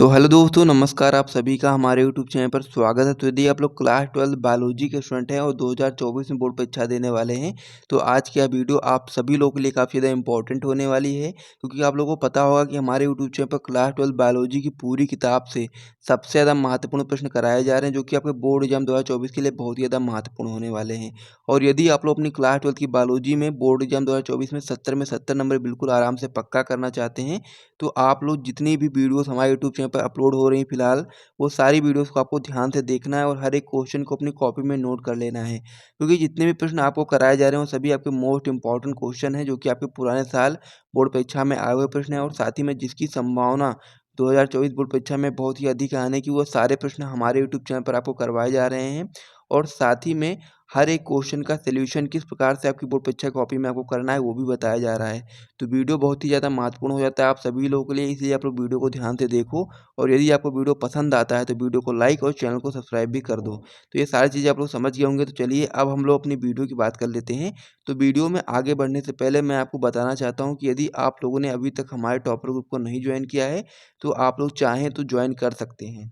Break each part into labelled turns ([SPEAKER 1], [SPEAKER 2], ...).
[SPEAKER 1] तो हेलो दोस्तों, नमस्कार। आप सभी का हमारे यूट्यूब चैनल पर स्वागत है। तो यदि आप लोग क्लास 12 बायोलॉजी के स्टूडेंट हैं और 2024 में बोर्ड परीक्षा देने वाले हैं, तो आज की यह वीडियो आप सभी लोगों के लिए काफ़ी ज़्यादा इंपॉर्टेंट होने वाली है, क्योंकि आप लोगों को पता होगा कि हमारे यूट्यूब चैनल पर क्लास 12 बायोलॉजी की पूरी किताब से सबसे ज़्यादा महत्वपूर्ण प्रश्न कराए जा रहे हैं, जो कि आपके बोर्ड एग्जाम 2024 के लिए बहुत ही ज़्यादा महत्वपूर्ण होने वाले हैं। और यदि आप लोग अपनी क्लास 12 की बायोलॉजी में बोर्ड एग्जाम 2024 में 70 नंबर बिल्कुल आराम से पक्का करना चाहते हैं, तो आप लोग जितनी भी वीडियोस हमारे यूट्यूब चैनल पर अपलोड हो रही हैं फिलहाल, वो सारी वीडियोस को आपको ध्यान से देखना है और हर एक क्वेश्चन को अपनी कॉपी में नोट कर लेना है, क्योंकि जितने भी प्रश्न आपको कराए जा रहे हैं वो सभी आपके मोस्ट इंपॉर्टेंट क्वेश्चन हैं, जो कि आपके पुराने साल बोर्ड परीक्षा में आए हुए प्रश्न हैं और साथ ही में जिसकी संभावना 2024 बोर्ड परीक्षा में बहुत ही अधिक है आने की, वो सारे प्रश्न हमारे यूट्यूब चैनल पर आपको करवाए जा रहे हैं। और साथ ही में हर एक क्वेश्चन का सॉल्यूशन किस प्रकार से आपकी बोर्ड परीक्षा कॉपी में आपको करना है, वो भी बताया जा रहा है। तो वीडियो बहुत ही ज़्यादा महत्वपूर्ण हो जाता है आप सभी लोगों के लिए, इसलिए आप लोग वीडियो को ध्यान से देखो। और यदि आपको वीडियो पसंद आता है तो वीडियो को लाइक और चैनल को सब्सक्राइब भी कर दो। तो ये सारी चीज़ें आप लोग समझ गए होंगे। तो चलिए अब हम लोग अपनी वीडियो की बात कर लेते हैं। तो वीडियो में आगे बढ़ने से पहले मैं आपको बताना चाहता हूँ कि यदि आप लोगों ने अभी तक हमारे टॉपर ग्रुप को नहीं ज्वाइन किया है, तो आप लोग चाहें तो ज्वाइन कर सकते हैं।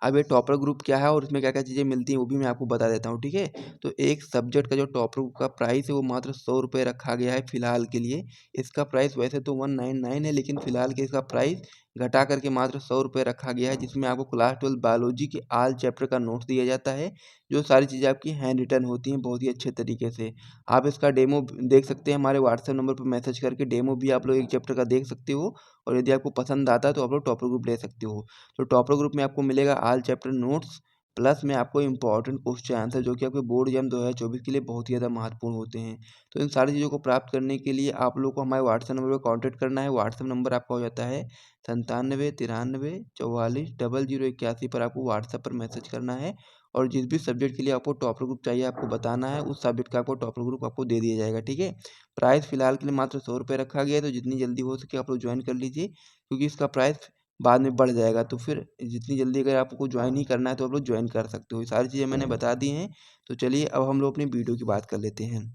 [SPEAKER 1] अब ये टॉपर ग्रुप क्या है और इसमें क्या-क्या चीज़ें मिलती हैं, वो भी मैं आपको बता देता हूँ, ठीक है? तो एक सब्जेक्ट का जो टॉपर ग्रुप का प्राइस है वो मात्र ₹100 रखा गया है फ़िलहाल के लिए। इसका प्राइस वैसे तो 199 है, लेकिन फ़िलहाल के इसका प्राइस घटा करके मात्र ₹100 रखा गया है, जिसमें आपको क्लास 12 बायोलॉजी के ऑल चैप्टर का नोट्स दिया जाता है, जो सारी चीज़ें आपकी हैंड रिटन होती हैं बहुत ही अच्छे तरीके से। आप इसका डेमो देख सकते हैं हमारे व्हाट्सएप नंबर पर मैसेज करके, डेमो भी आप लोग एक चैप्टर का देख सकते हो। और यदि आपको पसंद आता है तो आप लोग टॉपर ग्रुप ले सकते हो। तो टॉपर ग्रुप में आपको मिलेगा ऑल चैप्टर नोट्स, प्लस में आपको इंपॉर्टेंट क्वेश्चन आंसर, जो कि आपके बोर्ड एग्जाम 2024 के लिए बहुत ही ज़्यादा महत्वपूर्ण होते हैं। तो इन सारी चीज़ों को प्राप्त करने के लिए आप लोग को हमारे व्हाट्सएप नंबर पर कॉन्टैक्ट करना है। व्हाट्सएप नंबर आपका हो जाता है 97 93 44 0081 पर आपको व्हाट्सएप पर मैसेज करना है। और जिस भी सब्जेक्ट के लिए आपको टॉपर ग्रुप चाहिए आपको बताना है, उस सब्जेक्ट का आपको टॉपर ग्रुप आपको दे दिया जाएगा, ठीक है? प्राइस फिलहाल के लिए मात्र ₹100 रखा गया है, तो जितनी जल्दी हो सके आप लोग ज्वाइन कर लीजिए, क्योंकि इसका प्राइस बाद में बढ़ जाएगा। तो फिर जितनी जल्दी अगर आपको ज्वाइन ही करना है तो आप लोग ज्वाइन कर सकते हो। ये सारी चीज़ें मैंने बता दी हैं। तो चलिए अब हम लोग अपनी वीडियो की बात कर लेते हैं।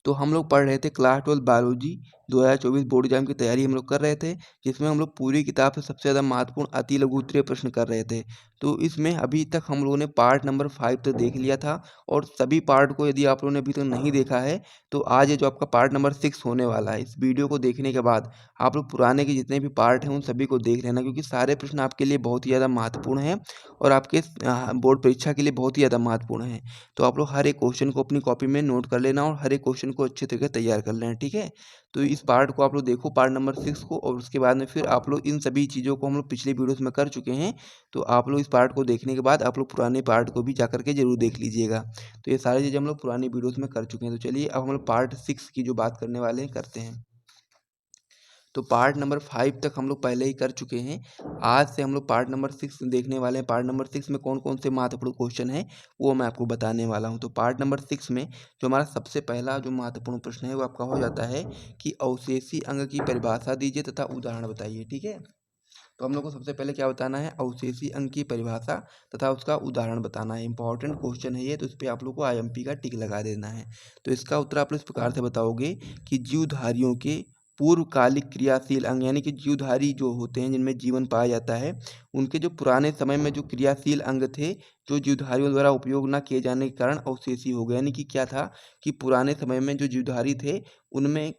[SPEAKER 1] तो हम लोग पढ़ रहे थे क्लास 12 बायोलॉजी 2024 बोर्ड एग्जाम की तैयारी हम लोग कर रहे थे, जिसमें हम लोग पूरी किताब से सबसे ज़्यादा महत्वपूर्ण अति लघु उत्तरीय प्रश्न कर रहे थे। तो इसमें अभी तक हम लोगों ने पार्ट नंबर 5 तक देख लिया था, और सभी पार्ट को यदि आप लोगों ने अभी तक नहीं देखा है, तो आज ये जो आपका पार्ट नंबर 6 होने वाला है, इस वीडियो को देखने के बाद आप लोग पुराने के जितने भी पार्ट हैं उन सभी को देख लेना, क्योंकि सारे प्रश्न आपके लिए बहुत ही ज़्यादा महत्वपूर्ण हैं और आपके बोर्ड परीक्षा के लिए बहुत ही ज़्यादा महत्वपूर्ण है। तो आप लोग हर एक क्वेश्चन को अपनी कॉपी में नोट कर लेना और हर एक क्वेश्चन को अच्छे तरीके से तैयार कर लेना, ठीक है? तो इस पार्ट को आप लोग देखो, पार्ट नंबर 6 को, और उसके बाद में फिर आप लोग इन सभी चीज़ों को हम लोग पिछली वीडियोस में कर चुके हैं। तो आप लोग इस पार्ट को देखने के बाद आप लोग पुराने पार्ट को भी जा कर के ज़रूर देख लीजिएगा। तो ये सारी चीज़ें हम लोग पुरानी वीडियोस में कर चुके हैं। तो चलिए अब हम लोग पार्ट 6 की जो बात करने वाले हैं करते हैं। तो पार्ट नंबर 5 तक हम लोग पहले ही कर चुके हैं। आज से हम लोग पार्ट नंबर 6 देखने वाले हैं। पार्ट नंबर 6 में कौन-कौन से महत्वपूर्ण क्वेश्चन हैं, वो मैं आपको बताने वाला हूँ। तो पार्ट नंबर 6 में जो हमारा सबसे पहला जो महत्वपूर्ण प्रश्न है, वो आपका हो जाता है कि अवशेषी अंग की परिभाषा दीजिए तथा उदाहरण बताइए, ठीक है? तो हम लोग को सबसे पहले क्या बताना है, अवशेषी अंग की परिभाषा तथा उसका उदाहरण बताना है। इंपॉर्टेंट क्वेश्चन है ये, तो इस पे आप लोग को आईएमपी का टिक लगा देना है। तो इसका उत्तर आप लोग इस प्रकार से बताओगे कि जीवधारियों के पूर्वकालिक क्रियाशील अंग, यानी कि जीवधारी जो होते हैं जिनमें जीवन पाया जाता है, उनके जो पुराने समय में जो क्रियाशील अंग थे, जो जीवधारियों द्वारा उपयोग न किए जाने के कारण अवशेषी हो गए। यानी कि क्या था कि पुराने समय में जो जीवधारी थे, उनमें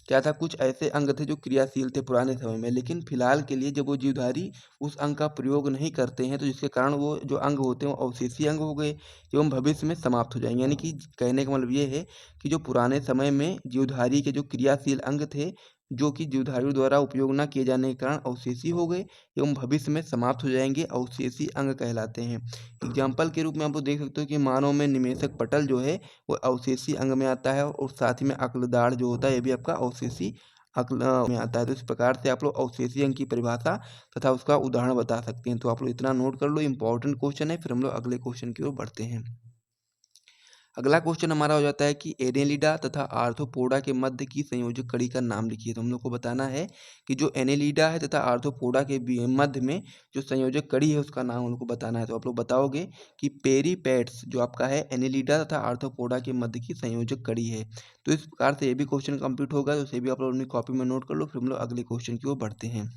[SPEAKER 1] क्या था, कुछ ऐसे अंग थे जो क्रियाशील थे पुराने समय में, लेकिन फिलहाल के लिए जब वो जीवधारी उस अंग का प्रयोग नहीं करते हैं, तो जिसके कारण वो जो अंग होते हैं वो अवशेषीय अंग हो गए एवं भविष्य में समाप्त हो जाएंगे। यानी कि कहने का मतलब ये है कि जो पुराने समय में जीवधारी के जो क्रियाशील अंग थे, जो कि जीवधारियों द्वारा उपयोग न किए जाने के कारण अवशेषी हो गए एवं भविष्य में समाप्त हो जाएंगे, अवशेषी अंग कहलाते हैं। एग्जाम्पल के रूप में आप लोग देख सकते हो कि मानव में निमेषक पटल जो है वो अवशेषी अंग में आता है, और साथ ही में अक्लदाढ़ जो होता है ये भी आपका अवशेषी में आता है। तो इस प्रकार से आप लोग अवशेषी अंग की परिभाषा तथा उसका उदाहरण बता सकते हैं। तो आप लोग इतना नोट कर लो, इंपॉर्टेंट क्वेश्चन है। फिर हम लोग अगले क्वेश्चन की ओर बढ़ते हैं। अगला क्वेश्चन हमारा हो जाता है कि एनेलिडा तथा आर्थ्रोपोडा के मध्य की संयोजक कड़ी का नाम लिखिए। तो हम लोग को बताना है कि जो एनेलिडा है तथा आर्थ्रोपोडा के मध्य में जो संयोजक कड़ी है उसका नाम हम लोग को बताना है। तो आप लोग बताओगे कि पेरीपेट्स जो आपका है एनेलिडा तथा आर्थ्रोपोडा के मध्य की संयोजक कड़ी है। तो इस प्रकार से ये भी क्वेश्चन कंप्लीट होगा, तो उसे भी आप लोग अपनी कॉपी में नोट कर लो। फिर हम लोग अगले क्वेश्चन की ओर बढ़ते हैं।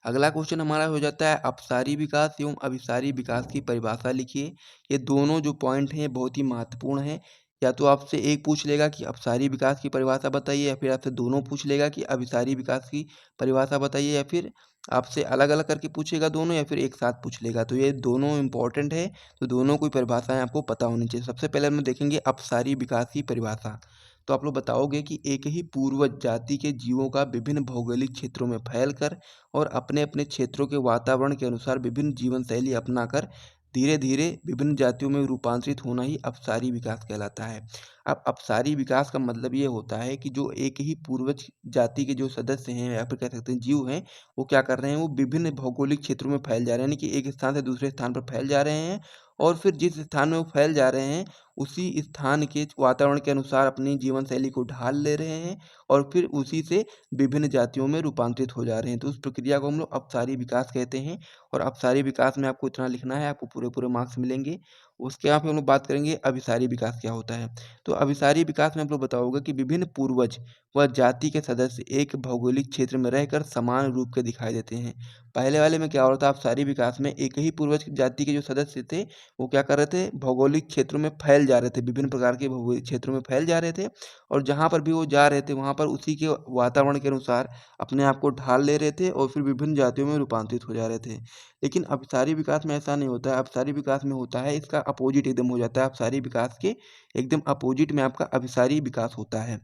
[SPEAKER 1] अगला क्वेश्चन हमारा हो जाता है अपसारी विकास एवं अभिसारी विकास की परिभाषा लिखिए। ये दोनों जो पॉइंट हैं बहुत ही महत्वपूर्ण है। या तो आपसे एक पूछ लेगा कि अपसारी विकास की परिभाषा बताइए, या फिर आपसे दोनों पूछ लेगा कि अभिसारी विकास की परिभाषा बताइए, या फिर आपसे अलग अलग करके पूछेगा दोनों, या फिर एक साथ पूछ लेगा। तो ये दोनों इंपॉर्टेंट है, तो दोनों की परिभाषाएं आपको पता होनी चाहिए। सबसे पहले हम देखेंगे अपसारी विकास की परिभाषा। तो आप लोग बताओगे कि एक ही पूर्वज जाति के जीवों का विभिन्न भौगोलिक क्षेत्रों में फैलकर और अपने अपने क्षेत्रों के वातावरण के अनुसार विभिन्न जीवन शैली अपनाकर धीरे धीरे विभिन्न जातियों में रूपांतरित होना ही अपसारी विकास कहलाता है। अब अपसारी विकास का मतलब ये होता है कि जो एक ही पूर्वज जाति के जो सदस्य हैं या फिर कह सकते हैं जीव हैं, वो क्या कर रहे हैं, वो विभिन्न भौगोलिक क्षेत्रों में फैल जा रहे हैं, यानी कि एक स्थान से दूसरे स्थान पर फैल जा रहे हैं। और फिर जिस स्थान में वो फैल जा रहे हैं उसी स्थान के वातावरण के अनुसार अपनी जीवन शैली को ढाल ले रहे हैं और फिर उसी से विभिन्न जातियों में रूपांतरित हो जा रहे हैं। तो उस प्रक्रिया को हम लोग अपसारी विकास कहते हैं। और अपसारी विकास में आपको इतना लिखना है, आपको पूरे पूरे मार्क्स मिलेंगे। उसके यहाँ पे हम लोग बात करेंगे अभिसारी विकास क्या होता है। तो अभिसारी विकास में आप लोग बताओगे कि विभिन्न पूर्वज व जाति के सदस्य एक भौगोलिक क्षेत्र में रहकर समान रूप के दिखाई देते हैं। पहले वाले में क्या हो रहा था, अपसारी विकास में एक ही पूर्वज जाति के जो सदस्य थे वो क्या कर रहे थे, भौगोलिक क्षेत्रों में फैल जा रहे थे, विभिन्न प्रकार के भौगोलिक क्षेत्रों में फैल जा रहे थे। और जहाँ पर भी वो जा रहे थे वहाँ पर उसी के वातावरण के अनुसार अपने आप को ढाल ले रहे थे और फिर विभिन्न जातियों में रूपांतरित हो जा रहे थे। लेकिन अपसारी विकास में ऐसा नहीं होता है। अपसारी विकास में होता है इसका अपोजिट एकदम हो जाता है। अपसारी विकास के एकदम अपोजिट में आपका अभिसारी विकास होता है।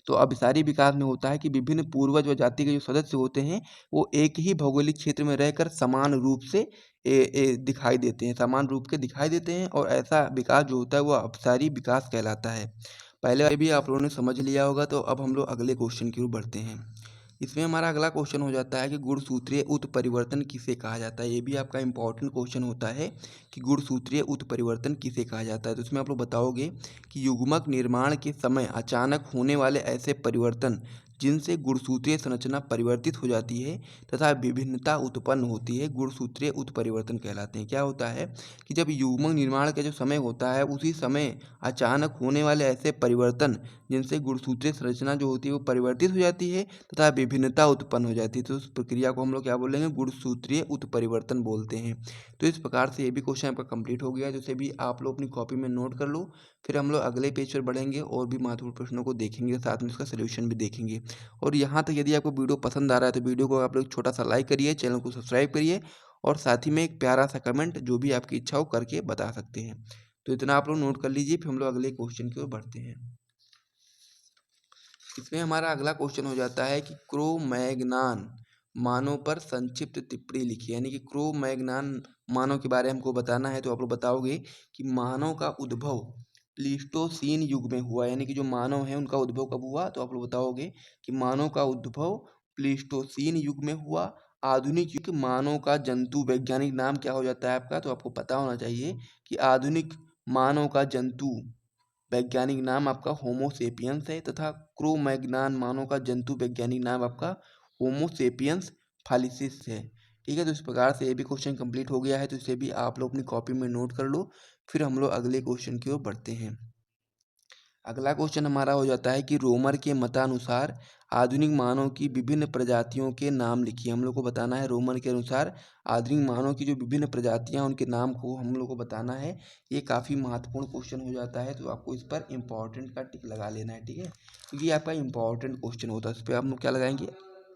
[SPEAKER 1] तो अभिसारी विकास में होता है कि विभिन्न पूर्वज व जाति के जो सदस्य होते हैं वो एक ही भौगोलिक क्षेत्र में रहकर समान रूप से दिखाई देते हैं, समान रूप के दिखाई देते हैं। और ऐसा विकास जो होता है वो अभिसारी विकास कहलाता है। पहले वाले भी आप लोगों ने समझ लिया होगा। तो अब हम लोग अगले क्वेश्चन की ओर बढ़ते हैं। इसमें हमारा अगला क्वेश्चन हो जाता है कि गुणसूत्रीय उत्परिवर्तन किसे कहा जाता है। ये भी आपका इंपॉर्टेंट क्वेश्चन होता है कि गुणसूत्रीय उत्परिवर्तन किसे कहा जाता है। तो इसमें आप लोग बताओगे कि युग्मक निर्माण के समय अचानक होने वाले ऐसे परिवर्तन जिनसे गुणसूत्रीय संरचना परिवर्तित हो जाती है तथा विभिन्नता उत्पन्न होती है, गुणसूत्रीय उत्परिवर्तन कहलाते हैं। क्या होता है कि जब युग्मक निर्माण का जो समय होता है उसी समय अचानक होने वाले ऐसे परिवर्तन जिनसे गुणसूत्रीय संरचना जो होती है वो परिवर्तित हो जाती है तथा विभिन्नता उत्पन्न हो जाती है, तो उस प्रक्रिया को हम लोग क्या बोलेंगे, गुणसूत्रीय उत्परिवर्तन बोलते हैं। तो इस प्रकार से ये भी क्वेश्चन आपका कंप्लीट हो गया, जिसे भी आप लोग अपनी कॉपी में नोट कर लो। फिर हम लोग अगले पेज पर बढ़ेंगे और भी महत्वपूर्ण प्रश्नों को देखेंगे, साथ में इसका सोल्यूशन भी देखेंगे। और यहाँ तक यदि आपको वीडियो पसंद आ रहा है तो वीडियो को आप लोग छोटा सा लाइक करिए, चैनल को सब्सक्राइब करिए और साथ ही में एक प्यारा सा कमेंट जो भी आपकी इच्छा हो करके बता सकते हैं। तो इतना आप लोग नोट कर लीजिए, फिर हम लोग अगले क्वेश्चन की ओर बढ़ते हैं। इसमें हमारा अगला क्वेश्चन हो जाता है कि क्रो-मैग्नान मानव पर संक्षिप्त टिप्पणी लिखिए। यानी कि क्रो-मैग्नान मानव के बारे में हमको बताना है। तो आप लोग बताओगे कि मानव का उद्भव प्लीस्टोसीन युग में हुआ। यानी कि जो मानव है उनका उद्भव कब हुआ, तो आप लोग बताओगे कि मानव का उद्भव प्लीस्टोसीन युग में हुआ। आधुनिक युग मानव का जंतु वैज्ञानिक नाम क्या हो जाता है आपका, तो आपको पता होना चाहिए कि आधुनिक मानव का जंतु वैज्ञानिक नाम आपका होमोसेपियंस है तथा क्रो-मैग्नान मानव का जंतु वैज्ञानिक नाम आपका होमोसेपियंस फालिसिस है। ठीक है, तो इस प्रकार से ये भी क्वेश्चन कंप्लीट हो गया है। तो इसे भी आप लोग अपनी कॉपी में नोट कर लो। फिर हम लोग अगले क्वेश्चन की ओर बढ़ते हैं। अगला क्वेश्चन हमारा हो जाता है कि रोमर के मतानुसार आधुनिक मानव की विभिन्न प्रजातियों के नाम लिखिए। हम लोग को बताना है रोमर के अनुसार आधुनिक मानव की जो विभिन्न प्रजातियां उनके नाम को हम लोग को बताना है। ये काफ़ी महत्वपूर्ण क्वेश्चन हो जाता है, तो आपको इस पर इम्पोर्टेंट का टिक लगा लेना है। ठीक है, क्योंकि ये आपका इम्पोर्टेंट क्वेश्चन होता है, इस पर आप लोग क्या लगाएंगे,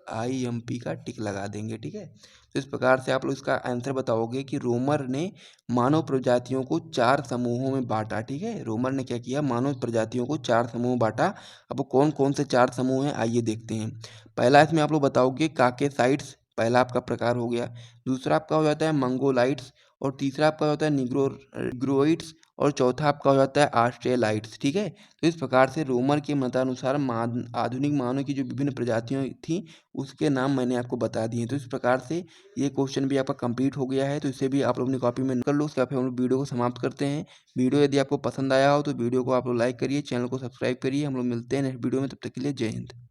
[SPEAKER 1] IMP का टिक लगा देंगे। ठीक है, तो इस प्रकार से आप लोग इसका आंसर बताओगे कि रोमर ने मानव प्रजातियों को 4 समूहों में बांटा। ठीक है, रोमर ने क्या किया, मानव प्रजातियों को 4 समूह में बांटा। अब कौन कौन से 4 समूह हैं आइए देखते हैं। पहला इसमें आप लोग बताओगे काकेसाइड्स, पहला आपका प्रकार हो गया। दूसरा आपका हो जाता है मंगोलाइट्स और तीसरा आपका होता है निग्रोइड्स और चौथा आपका हो जाता है ऑस्ट्रेलाइट्स। ठीक है, तो इस प्रकार से रोमर के मतानुसार आधुनिक मानव की जो विभिन्न प्रजातियां थी उसके नाम मैंने आपको बता दिए। तो इस प्रकार से ये क्वेश्चन भी आपका कंप्लीट हो गया है। तो इसे भी आप लोग अपनी कॉपी में कर लो। उसके बाद फिर हम लोग वीडियो को समाप्त करते हैं। वीडियो यदि आपको पसंद आया हो तो वीडियो को आप लोग लाइक करिए, चैनल को सब्सक्राइब करिए। हम लोग मिलते हैं नेक्स्ट वीडियो में, तब तक के लिए जय हिंद।